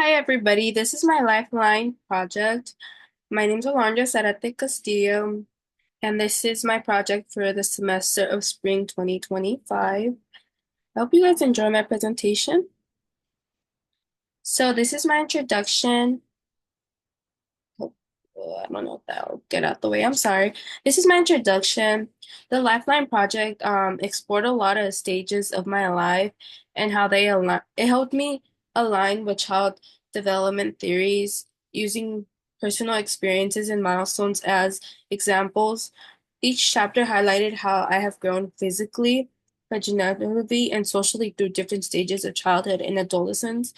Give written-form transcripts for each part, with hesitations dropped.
Hi, everybody. This is my Lifeline Project. My name is Alondra Zarate Castillo, and this is my project for the semester of spring 2025. I hope you guys enjoy my presentation. So this is my introduction. I don't know if that'll get out the way. I'm sorry. This is my introduction. The Lifeline Project explored a lot of stages of my life and how they align. It helped me align with child development theories using personal experiences and milestones as examples. Each chapter highlighted how I have grown physically, cognitively, and socially through different stages of childhood and adolescence.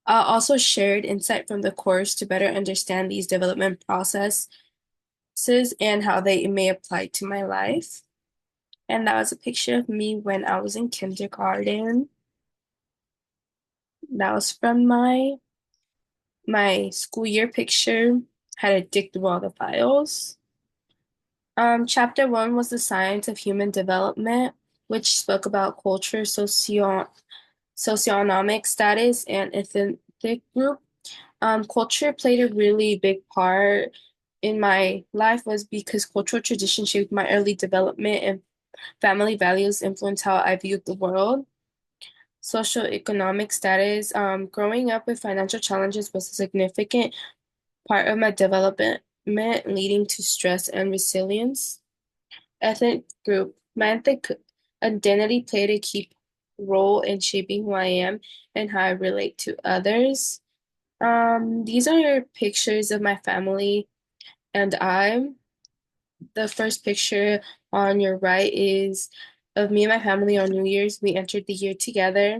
Also shared insight from the course to better understand these development processes and how they may apply to my life. And that was a picture of me when I was in kindergarten. That was from my school year picture. Had to dig through all the files. Chapter one was the science of human development, which spoke about culture, socioeconomic status, and ethnic group. Culture played a really big part in my life was because cultural tradition shaped my early development and family values influenced how I viewed the world. Socioeconomic status, growing up with financial challenges was a significant part of my development, leading to stress and resilience. Ethnic group, my ethnic identity played a key role in shaping who I am and how I relate to others. These are pictures of my family and I. The first picture on your right is of me and my family on New Year's. We entered the year together.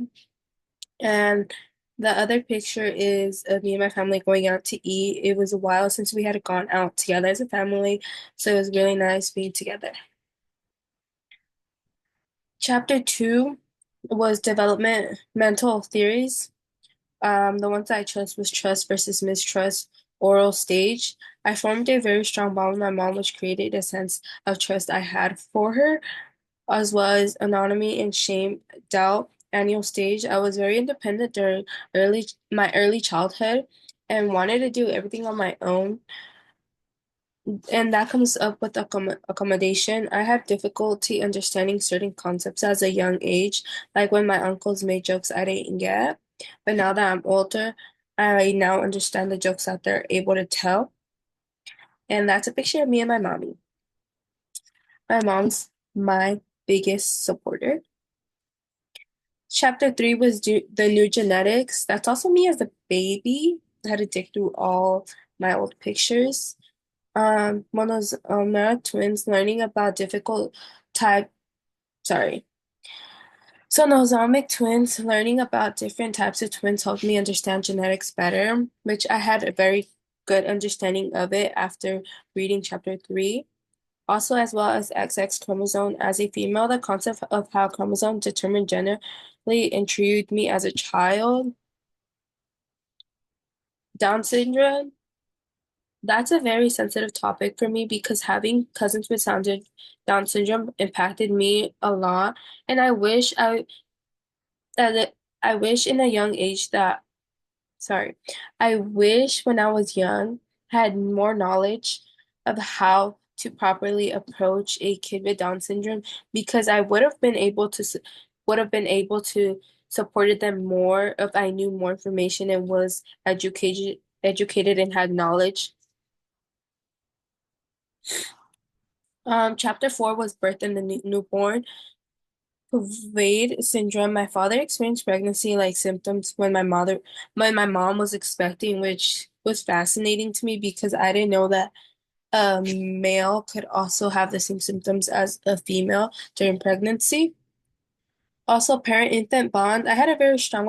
And the other picture is of me and my family going out to eat. It was a while since we had gone out together as a family, so it was really nice being together. Chapter two was developmental theories. The ones I chose was trust versus mistrust, oral stage. I formed a very strong bond with my mom, which created a sense of trust I had for her, as well as anonymity and shame, doubt, annual stage. I was very independent during my early childhood and wanted to do everything on my own. And that comes up with accommodation. I had difficulty understanding certain concepts as a young age, like when my uncles made jokes I didn't get. But now that I'm older, I now understand the jokes that they're able to tell. And that's a picture of me and my mommy. My mom's my biggest supporter. Chapter three was the new genetics. That's also me as a baby. I had to dig through all my old pictures. Monosomic twins learning about difficult type, sorry. So nosomic twins learning about different types of twins helped me understand genetics better, which I had a very good understanding of it after reading chapter three. Also, as well as XX chromosome as a female, the concept of how chromosomes determine gender really intrigued me as a child. Down syndrome, that's a very sensitive topic for me because having cousins with Down syndrome impacted me a lot, and I wish in a young age that sorry, I wish when I was young I had more knowledge of how to properly approach a kid with Down syndrome because I would have been able to supported them more if I knew more information and was educated and had knowledge. Chapter four was birth and the newborn. Pervade syndrome. My father experienced pregnancy-like symptoms when my mom was expecting, which was fascinating to me because I didn't know that a male could also have the same symptoms as a female during pregnancy. Also, parent-infant bond. I had a very strong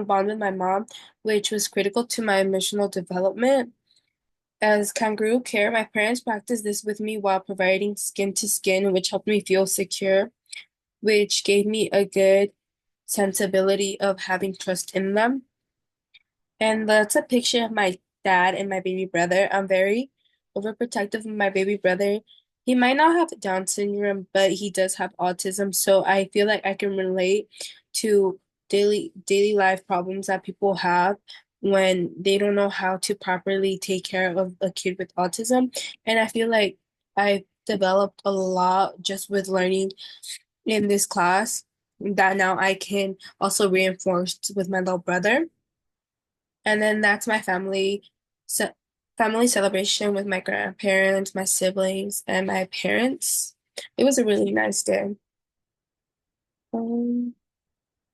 bond with my mom, which was critical to my emotional development. As kangaroo care, my parents practiced this with me while providing skin to skin, which helped me feel secure, which gave me a good sensibility of having trust in them. And that's a picture of my dad and my baby brother. I'm very overprotective of my baby brother. He might not have Down syndrome, but he does have autism, so I feel like I can relate to daily life problems that people have when they don't know how to properly take care of a kid with autism. And I feel like I developed a lot just with learning in this class that now I can also reinforce with my little brother. And then that's my ce family celebration with my grandparents, my siblings, and my parents. It was a really nice day. Um,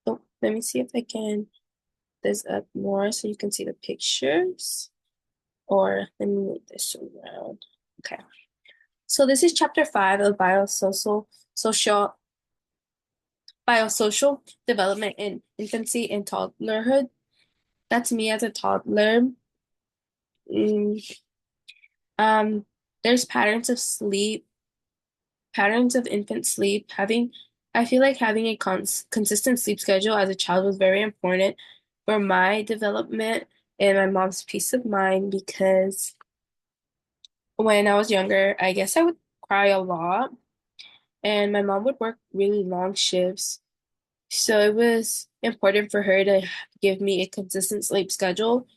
oh, let me see if I can this up more so you can see the pictures. Or let me move this around. Okay. So this is chapter 5 of social biosocial development in infancy and toddlerhood. That's me as a toddler. Mm, there's patterns of infant sleep. I feel like having a consistent sleep schedule as a child was very important for my development and my mom's peace of mind because when I was younger, I guess I would cry a lot, and my mom would work really long shifts. So it was important for her to give me a consistent sleep schedule.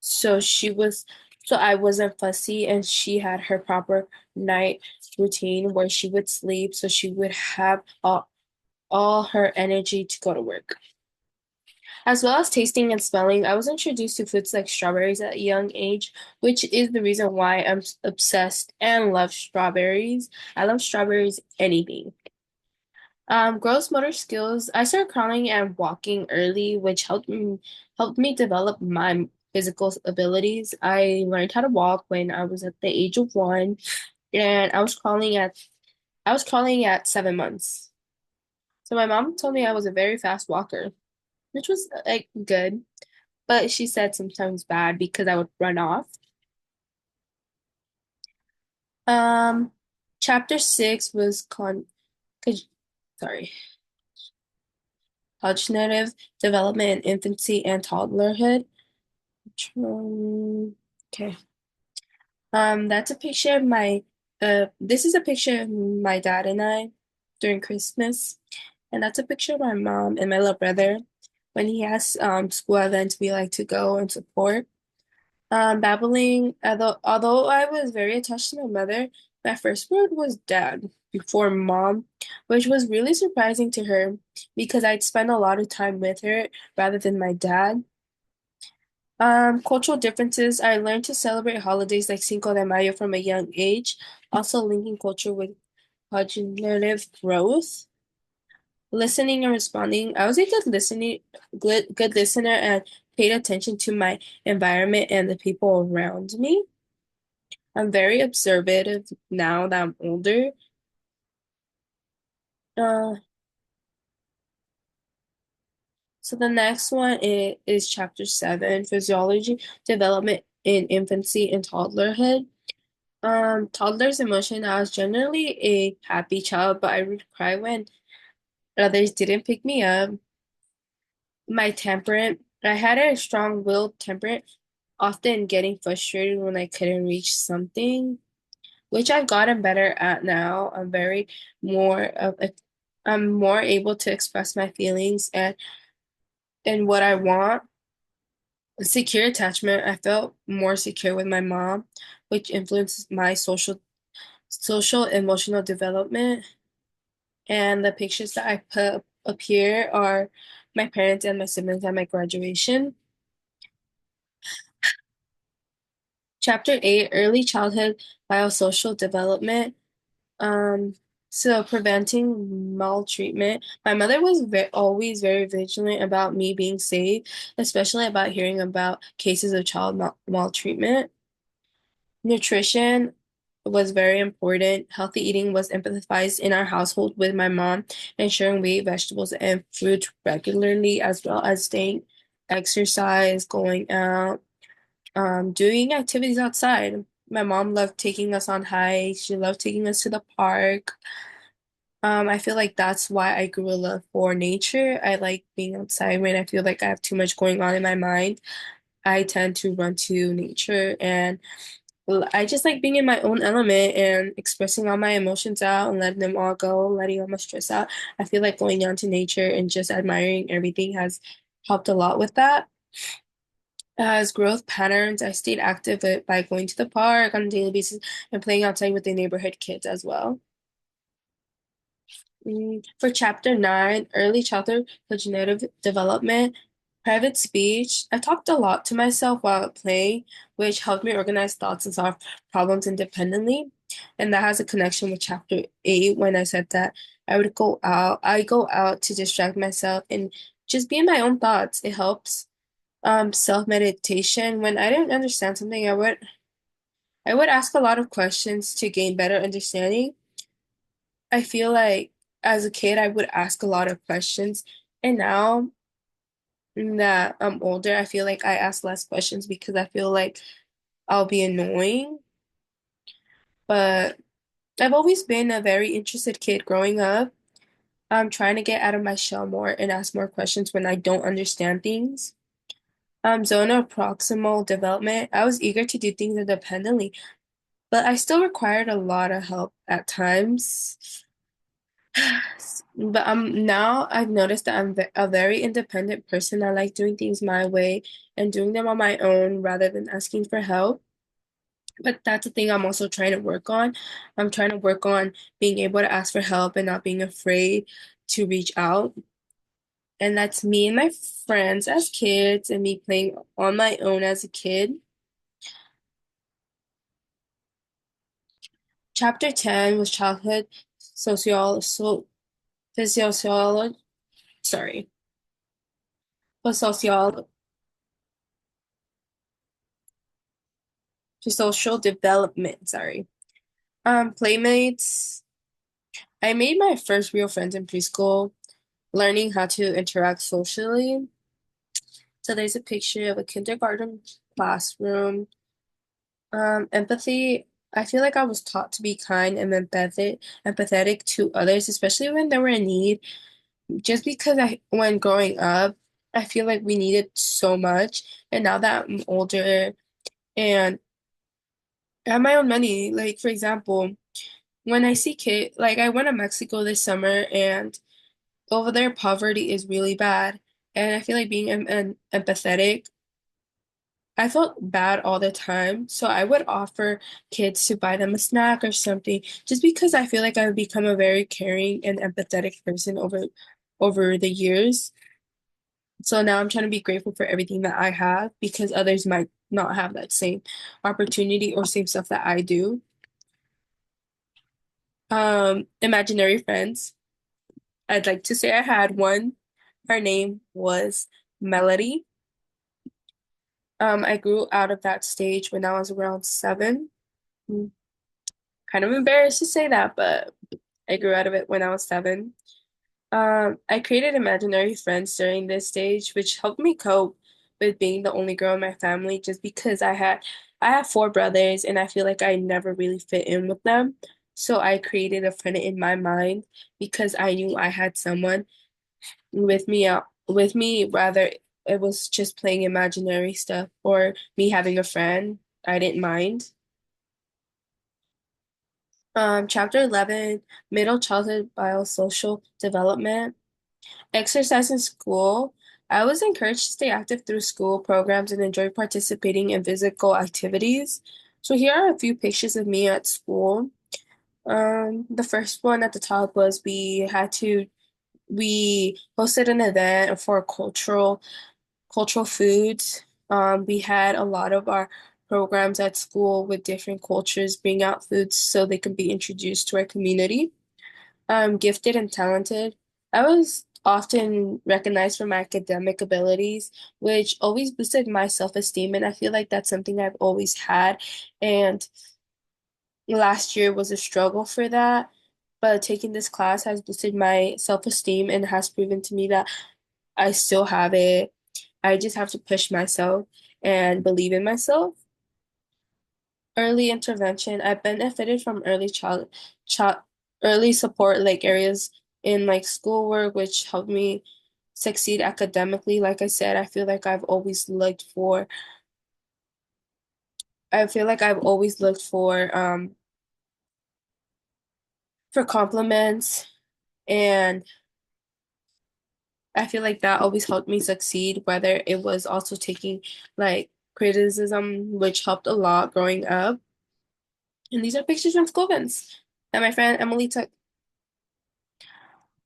So so I wasn't fussy, and she had her proper night routine where she would sleep so she would have all her energy to go to work. As well as tasting and smelling, I was introduced to foods like strawberries at a young age, which is the reason why I'm obsessed and love strawberries. I love strawberries anything. Gross motor skills. I started crawling and walking early, which helped me develop my physical abilities. I learned how to walk when I was at the age of 1, and I was crawling at 7 months. So my mom told me I was a very fast walker, which was like good, but she said sometimes bad because I would run off. Um, chapter 6 was cog- sorry, cognitive development in infancy and toddlerhood. Okay. That's a picture of this is a picture of my dad and I during Christmas. And that's a picture of my mom and my little brother when he has school events we like to go and support. Although I was very attached to my mother, my first word was dad before mom, which was really surprising to her because I'd spend a lot of time with her rather than my dad. Cultural differences. I learned to celebrate holidays like Cinco de Mayo from a young age, also linking culture with cognitive growth. Listening and responding. I was a good listener and paid attention to my environment and the people around me. I'm very observative now that I'm older. Uh, so the next one is chapter 7, physiology, development in infancy and toddlerhood. Toddler's emotion. I was generally a happy child, but I would cry when others didn't pick me up. My temperament. I had a strong-willed temperament, often getting frustrated when I couldn't reach something, which I've gotten better at now. I'm more able to express my feelings and what I want. Secure attachment. I felt more secure with my mom, which influences my social emotional development. And the pictures that I put up here are my parents and my siblings at my graduation. Chapter 8, Early Childhood Biosocial Development. Um, so preventing maltreatment. My mother was always very vigilant about me being safe, especially about hearing about cases of child maltreatment. Nutrition was very important. Healthy eating was emphasized in our household with my mom, ensuring we ate vegetables and fruit regularly, as well as staying exercise, going out, doing activities outside. My mom loved taking us on hikes. She loved taking us to the park. I feel like that's why I grew a love for nature. I like being outside when I feel like I have too much going on in my mind. I tend to run to nature, and I just like being in my own element and expressing all my emotions out and letting them all go, letting all my stress out. I feel like going out to nature and just admiring everything has helped a lot with that. As growth patterns, I stayed active by going to the park on a daily basis and playing outside with the neighborhood kids as well. For chapter 9, early childhood cognitive development, private speech, I talked a lot to myself while playing, which helped me organize thoughts and solve problems independently. And that has a connection with chapter 8 when I said that I go out to distract myself and just be in my own thoughts. It helps. Self-meditation. When I didn't understand something, I would ask a lot of questions to gain better understanding. I feel like as a kid, I would ask a lot of questions, and now that I'm older, I feel like I ask less questions because I feel like I'll be annoying. But I've always been a very interested kid growing up. I'm trying to get out of my shell more and ask more questions when I don't understand things. Zona proximal development. I was eager to do things independently, but I still required a lot of help at times. But now I've noticed that I'm a very independent person. I like doing things my way and doing them on my own rather than asking for help. But that's the thing I'm also trying to work on. I'm trying to work on being able to ask for help and not being afraid to reach out. And that's me and my friends as kids and me playing on my own as a kid. Chapter 10 was childhood physiology, sorry, was social development, sorry. Playmates. I made my first real friends in preschool, learning how to interact socially. So there's a picture of a kindergarten classroom. Empathy. I feel like I was taught to be kind and empathetic to others, especially when they were in need. Just because when growing up, I feel like we needed so much. And now that I'm older and I have my own money, like for example, when I see like I went to Mexico this summer and over there poverty is really bad. And I feel like being empathetic, I felt bad all the time. So I would offer kids to buy them a snack or something just because I feel like I've become a very caring and empathetic person over the years. So now I'm trying to be grateful for everything that I have because others might not have that same opportunity or same stuff that I do. Imaginary friends. I'd like to say I had one. Her name was Melody. I grew out of that stage when I was around 7. Mm, Kind of embarrassed to say that, but I grew out of it when I was 7. I created imaginary friends during this stage, which helped me cope with being the only girl in my family, just because I have 4 brothers and I feel like I never really fit in with them. So I created a friend in my mind because I knew I had someone with me, rather it was just playing imaginary stuff or me having a friend. I didn't mind. Chapter 11, Middle Childhood Biosocial Development. Exercise in school. I was encouraged to stay active through school programs and enjoy participating in physical activities. So here are a few pictures of me at school. The first one at the top was we hosted an event for cultural foods. We had a lot of our programs at school with different cultures bring out foods so they can be introduced to our community. Gifted and talented. I was often recognized for my academic abilities, which always boosted my self-esteem, and I feel like that's something I've always had. And last year was a struggle for that, but taking this class has boosted my self-esteem and has proven to me that I still have it. I just have to push myself and believe in myself. Early intervention. I benefited from child, early support like areas in like schoolwork, which helped me succeed academically. Like I said, I feel like I've always looked for I feel like I've always looked for compliments, and I feel like that always helped me succeed, whether it was also taking like criticism, which helped a lot growing up. And these are pictures from school events that my friend Emily took.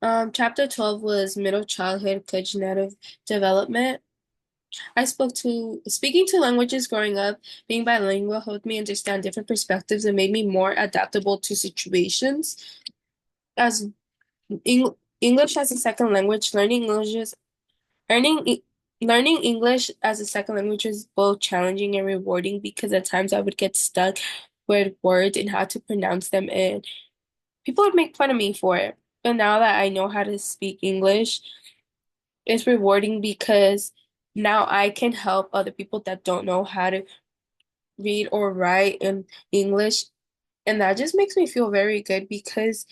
Chapter 12 was middle childhood cognitive development. Speaking two languages growing up, being bilingual helped me understand different perspectives and made me more adaptable to situations. As English as a second language, learning E- learning English as a second language is both challenging and rewarding because at times I would get stuck with words and how to pronounce them, and people would make fun of me for it. But now that I know how to speak English, it's rewarding because now I can help other people that don't know how to read or write in English, and that just makes me feel very good because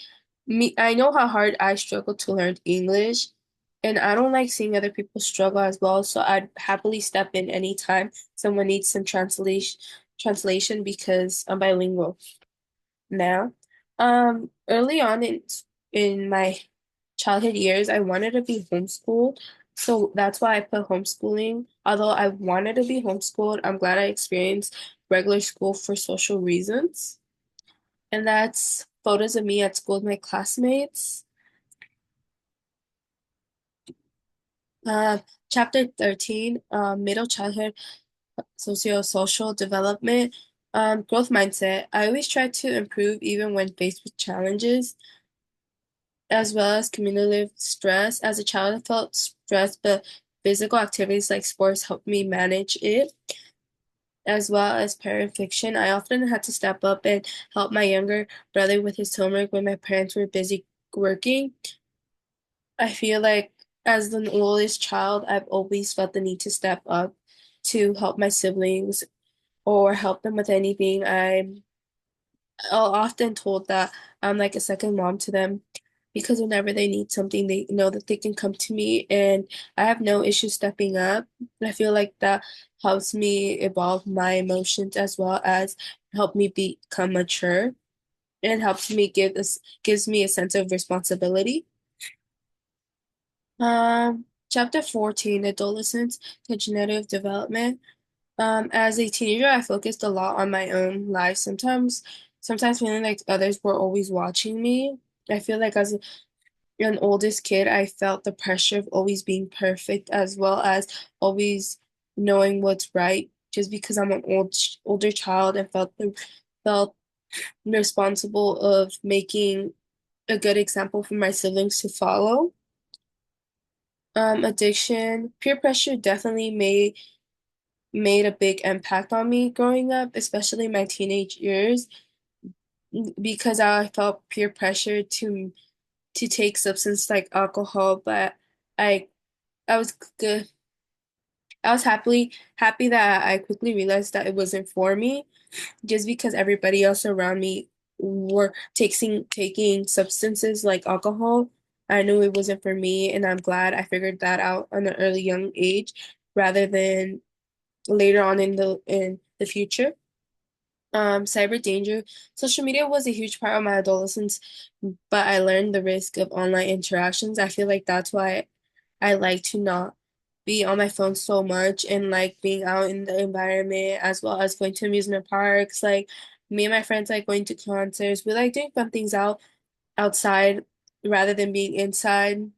I know how hard I struggle to learn English, and I don't like seeing other people struggle as well, so I'd happily step in anytime someone needs some translation because I'm bilingual now. Early on in my childhood years, I wanted to be homeschooled. So that's why I put homeschooling. Although I wanted to be homeschooled, I'm glad I experienced regular school for social reasons. And that's photos of me at school with my classmates. Uh, Chapter 13, middle childhood socio-social development, growth mindset. I always try to improve even when faced with challenges, as well as cumulative stress. As a child, I felt stressed, but physical activities like sports helped me manage it, as well as parent fiction. I often had to step up and help my younger brother with his homework when my parents were busy working. I feel like as the oldest child, I've always felt the need to step up to help my siblings or help them with anything. I'm often told that I'm like a second mom to them because whenever they need something, they know that they can come to me, and I have no issue stepping up. I feel like that helps me evolve my emotions as well as help me become mature, and helps me gives me a sense of responsibility. Chapter 14, Adolescence, Cognitive Development. As a teenager, I focused a lot on my own life. Sometimes feeling like others were always watching me. I feel like as an oldest kid, I felt the pressure of always being perfect as well as always knowing what's right just because I'm an older child and felt responsible of making a good example for my siblings to follow. Addiction, peer pressure definitely made a big impact on me growing up, especially my teenage years, because I felt peer pressure to take substance like alcohol, but I I was good. I was happy that I quickly realized that it wasn't for me, just because everybody else around me were taking substances like alcohol. I knew it wasn't for me, and I'm glad I figured that out on an early young age rather than later on in the future. Cyber danger. Social media was a huge part of my adolescence, but I learned the risk of online interactions. I feel like that's why I like to not be on my phone so much and like being out in the environment as well as going to amusement parks. Like me and my friends like going to concerts. We like doing fun things outside rather than being inside.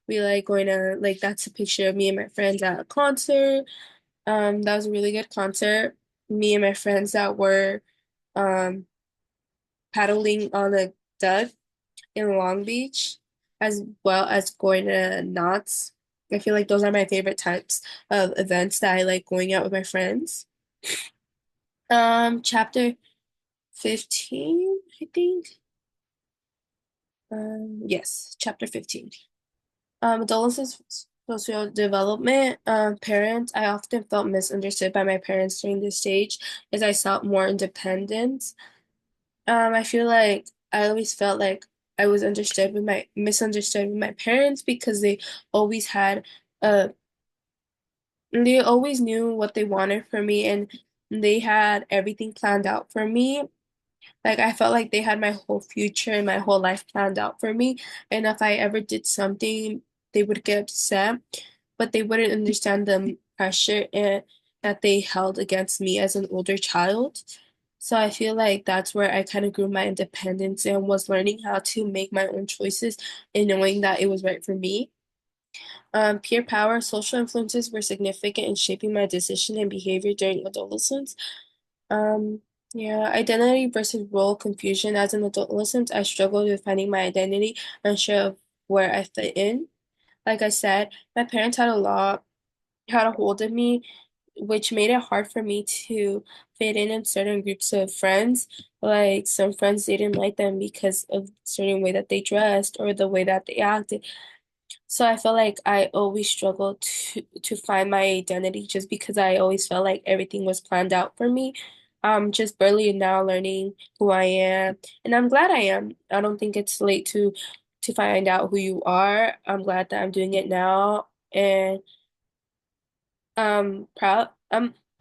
We like going to like that's a picture of me and my friends at a concert. That was a really good concert. Me and my friends that were um, paddling on a duck in Long Beach, as well as going to Knott's. I feel like those are my favorite types of events that I like going out with my friends. Chapter 15, I think. Yes, chapter 15. Adolescence social development. Parents, I often felt misunderstood by my parents during this stage as I sought more independence. I feel like I always felt like I was misunderstood with my parents because always had they always knew what they wanted from me, and they had everything planned out for me. Like I felt like they had my whole future and my whole life planned out for me. And if I ever did something, they would get upset, but they wouldn't understand the pressure that they held against me as an older child. So I feel like that's where I kind of grew my independence and was learning how to make my own choices and knowing that it was right for me. Peer power, social influences were significant in shaping my decision and behavior during adolescence. Um, yeah, identity versus role confusion. As an adolescent, I struggled with finding my identity, unsure of where I fit in. Like I said, my parents had a hold of me, which made it hard for me to fit in certain groups of friends. Like some friends, they didn't like them because of certain way that they dressed or the way that they acted. So I felt like I always struggled to find my identity just because I always felt like everything was planned out for me. Just barely now learning who I am, and I'm glad I am. I don't think it's late to find out who you are. I'm glad that I'm doing it now, and proud.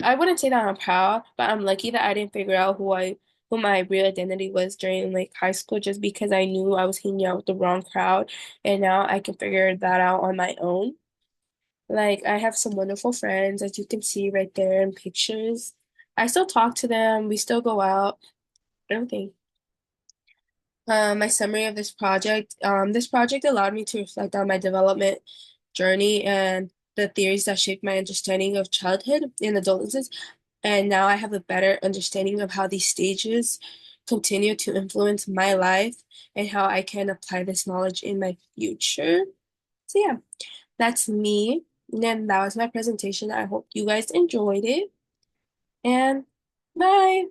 I wouldn't say that I'm proud, but I'm lucky that I didn't figure out who my real identity was during like high school just because I knew I was hanging out with the wrong crowd, and now I can figure that out on my own. Like I have some wonderful friends, as you can see right there in pictures. I still talk to them, we still go out, everything. My summary of this project allowed me to reflect on my development journey and the theories that shaped my understanding of childhood and adolescence. And now I have a better understanding of how these stages continue to influence my life and how I can apply this knowledge in my future. So yeah, that's me. And that was my presentation. I hope you guys enjoyed it. And bye.